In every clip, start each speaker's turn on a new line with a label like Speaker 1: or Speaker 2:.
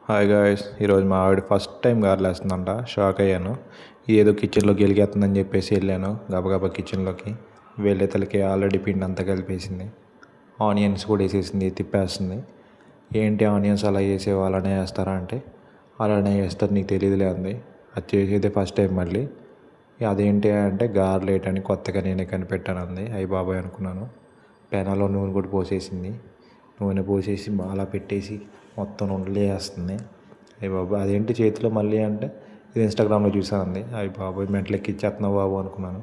Speaker 1: Hi guys, ఈరోజు మా ఆవిడ ఫస్ట్ టైం గారెలు వేస్తుందంట. షాక్ అయ్యాను. ఏదో కిచెన్లో గెలిగేస్తుందని చెప్పేసి వెళ్ళాను గబగబా కిచెన్లోకి. వెళ్ళే తలకి ఆల్రెడీ పిండి అంతా కలిపేసింది. ఆనియన్స్ కూడా వేసేసింది, తిప్పేస్తుంది. ఏంటి ఆనియన్స్ అలా వేసేవా, అలానే వేస్తారా అంటే అలానే వేస్తారు, నీకు తెలియదులే అంది. అది చేసేదే ఫస్ట్ టైం. మళ్ళీ అదేంటి అంటే గారెలు వేయటానికి కొత్తగా నేనే కనిపెట్టాను అంది. అయ్యి బాబాయ్ అనుకున్నాను. పెనాలో నూనె కూడా పోసేసింది. నూనె పోసేసి అలా పెట్టేసి మొత్తం ఉండలు వేస్తుంది. అయ్యి బాబు అదేంటి చేతిలో మళ్ళీ అంటే ఇది ఇన్స్టాగ్రామ్లో చూసానంది. అయ్యి బాబోయ్ మెంటలు ఎక్కిచ్చేస్తున్నావు బాబు అనుకున్నాను.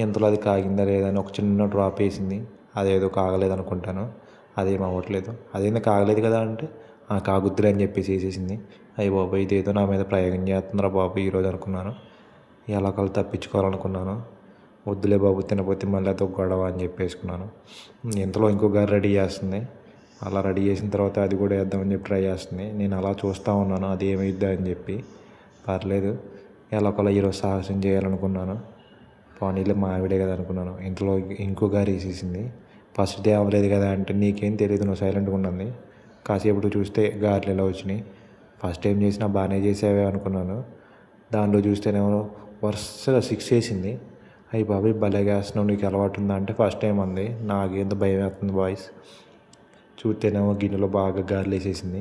Speaker 1: ఇంతలో అది కాగిందా లేదా అని ఒక చిన్న డ్రాప్ వేసింది. అదేదో కాగలేదు అనుకుంటాను. అదేం అవ్వట్లేదు. అదేంది కాగలేదు కదా అంటే కాగుద్దులే అని చెప్పేసి వేసేసింది. అయ్యి బాబోయ్ ఇదేదో నా మీద ప్రయోగం చేస్తుందిరా బాబు ఈరోజు అనుకున్నాను. ఎలా కలు తప్పించుకోవాలనుకున్నాను. వద్దులే బాబు తినపోతే మళ్ళీ అదొక గొడవ అని చెప్పేసుకున్నాను. ఇంతలో ఇంకో గారు రెడీ చేస్తుంది. అలా రెడీ చేసిన తర్వాత అది కూడా వేద్దామని చెప్పి ట్రై చేస్తుంది. నేను అలా చూస్తూ ఉన్నాను అది ఏమైద్దా అని చెప్పి. పర్లేదు ఎలాగోలా ఈరోజు సాహసం చేయాలనుకున్నాను. పోనీలే మా ఆవిడే కదా అనుకున్నాను. ఇంట్లో ఇంకో గారు వేసేసింది. ఫస్ట్ డే అవ్వలేదు కదా అంటే నీకేం తెలియదు, నువ్వు సైలెంట్గా ఉన్నది. కాసేపు చూస్తే గారెలు ఎలా వచ్చినాయి. ఫస్ట్ టైం చేసినా బాగానే చేసావే అనుకున్నాను. దానిలో చూస్తేనేమో వరుసగా 6 వేసింది. అయ్యి బాబాయ్ భలేగా వేస్తున్నావు, నీకు అలవాటు ఉందా అంటే ఫస్ట్ టైం అంది. నాకేంత భయం వేస్తుంది బాయ్స్. చూస్తేనేమో గిన్నెలో బాగా గారెలు వేసేసింది.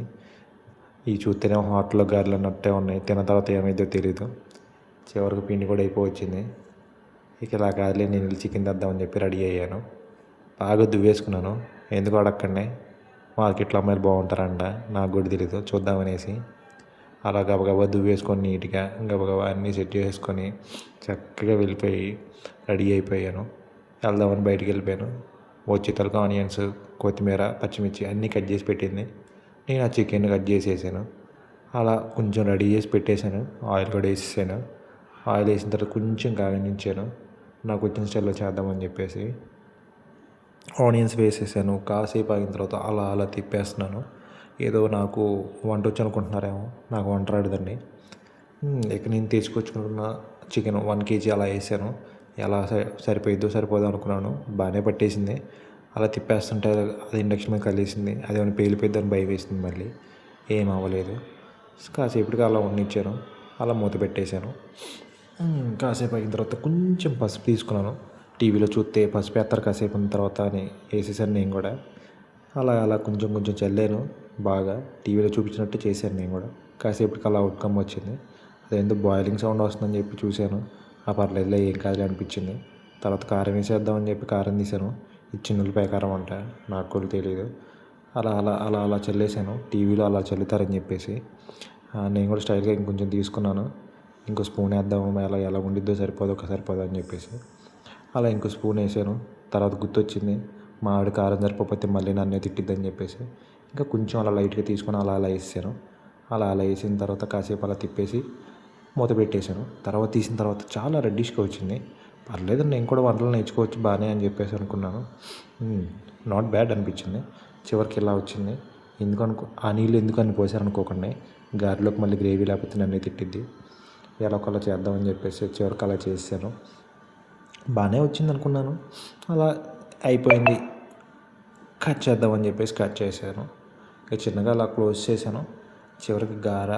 Speaker 1: ఇవి చూస్తేనేమో హాట్లో గారెలు అన్నట్టే ఉన్నాయి. తిన్న తర్వాత ఏమైందో తెలీదు. చివరికి పిండి కూడా అయిపోవచ్చింది. ఇక ఇలా గారెలు నేను వెళ్ళి చికెన్ తెద్దామని చెప్పి రెడీ అయ్యాను. బాగా దువ్వేసుకున్నాను. ఎందుకు అడగండి, మార్కెట్లో అమ్మాయిలు బాగుంటారంట. నాకు కూడా తెలీదు, చూద్దామనేసి అలా గబగబా దువ్వేసుకొని నీట్గా గబగబా అన్నీ సెట్ చేసుకొని చక్కగా వెళ్ళిపోయి రెడీ అయిపోయాను. వెళ్దామని బయటికి వెళ్ళిపోయాను. వచ్చేతలకు ఆనియన్స్, కొత్తిమీర, పచ్చిమిర్చి అన్నీ కట్ చేసి పెట్టింది. నేను ఆ చికెన్ కట్ చేసేసాను. అలా కొంచెం రెడీ చేసి పెట్టేశాను. ఆయిల్ కూడా వేసేసాను. ఆయిల్ వేసిన తర్వాత కొంచెం కాగనించాను. నాకు వచ్చిన స్టైల్లో చేద్దామని చెప్పేసి ఆనియన్స్ వేసేసాను. కాసేపు ఆగిన తర్వాత అలా అలా తిప్పేస్తున్నాను. ఏదో నాకు వంట వచ్చు అనుకుంటున్నారేమో, నాకు వంట రాలేదండి. ఇక నేను తీసుకొచ్చుకున్న చికెన్ 1 kg అలా వేసాను. ఎలా సరిపోయిద్దో సరిపోదో అనుకున్నాను. బాగానే పట్టేసింది. అలా తిప్పేస్తుంటే అది ఇండక్షన్ మీద కలిసింది. అదేమైనా పేలిపోయిద్దని భయం వేసింది. మళ్ళీ ఏం అవ్వలేదు. కాసేపటికి అలా వండించాను. అలా మూత పెట్టేశాను. కాసేపు అయిన తర్వాత కొంచెం పసుపు తీసుకున్నాను. టీవీలో చూస్తే పసుపు వేస్తారు కాసేపు అయిన తర్వాత అని వేసేసాను నేను కూడా. అలా అలా కొంచెం కొంచెం చల్లాను. బాగా టీవీలో చూపించినట్టు చేశాను నేను కూడా. కాసేపటికి అలా అవుట్కమ్ వచ్చింది. అదేందో బాయిలింగ్ సౌండ్ వస్తుందని చెప్పి చూశాను. పర్లేదులే ఏం కాదులే అనిపించింది. తర్వాత కారం వేసేద్దామని చెప్పి కారం తీశాను. ఇది చిన్నులపాయ కారం అంట, నాకు కూడా తెలియదు. అలా అలా అలా అలా చల్లేసాను. టీవీలో అలా చల్లుతారని చెప్పేసి నేను కూడా స్టైల్గా ఇంకొంచెం తీసుకున్నాను. ఇంకో స్పూన్ వేద్దాము, ఎలా ఎలా ఉండిద్దో సరిపోదో అని చెప్పేసి అలా ఇంకో స్పూన్ వేసాను. తర్వాత గుర్తొచ్చింది మా ఆవిడ కారం సరిపోతే మళ్ళీ నన్నే తిట్టిద్దని చెప్పేసి ఇంకా కొంచెం అలా లైట్గా తీసుకొని అలా అలా వేసాను. అలా అలా వేసిన తర్వాత కాసేపు అలా తిప్పేసి మూత పెట్టేశాను. తర్వాత తీసిన తర్వాత చాలా రెడ్డిష్గా వచ్చింది. పర్లేదు నేను కూడా వంటలు నేర్చుకోవచ్చు బాగానే అని చెప్పేసి అనుకున్నాను. నాట్ బ్యాడ్ అనిపించింది. చివరికి ఇలా వచ్చింది. ఆ నీళ్ళు ఎందుకు అని పోసారు అనుకోకండి. గారెలోకి మళ్ళీ గ్రేవీ లేకపోతే నన్నే తిట్టిద్ది. ఎలా ఒకలా చేద్దామని చెప్పేసి చివరికి అలా చేశాను. బాగానే వచ్చింది అనుకున్నాను. అలా అయిపోయింది. కట్ చేద్దామని చెప్పేసి కట్ చేశాను. ఇక చిన్నగా అలా క్లోజ్ చేశాను. చివరికి గార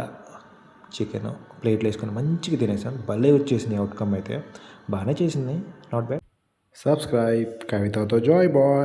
Speaker 1: చికెన్ ప్లేట్లో వేసుకొని మంచిగా తినేసాను. భలే వచ్చేసింది అవుట్కమ్ అయితే. బాగానే చేసింది, నాట్ బ్యాడ్. సబ్స్క్రైబ్ కవితతో జాయ్ బాయ్.